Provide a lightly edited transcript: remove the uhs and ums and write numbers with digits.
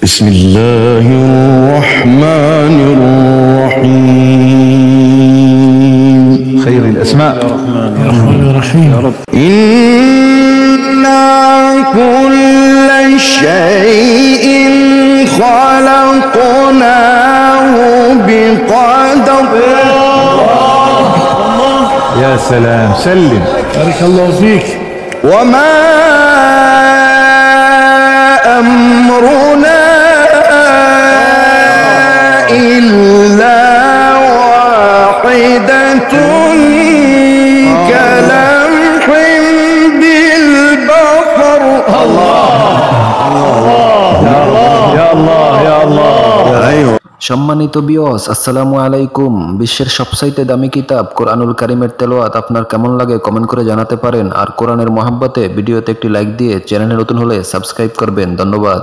بسم الله الرحمن الرحيم خير الأسماء الرحمن الرحيم يا رب. إنا كل شيء خلقناه بقدر. يا سلام سلم بارك الله فيك. وما أمرنا إلا واحدة كلمح بالبصر. يا الله يا الله সম্মানিত ভিউয়ার্স, আসসালামু আলাইকুম। বিশ্বের সবচাইতে দামি কিতাব কোরআনুল কারীমের তেলাওয়াত আপনার কেমন লাগে কমেন্ট করে জানাতে পারেন। আর কোরআনের মহব্বতে ভিডিওতে একটি লাইক দিয়ে চ্যানেলে নতুন হলে সাবস্ক্রাইব করবেন। ধন্যবাদ।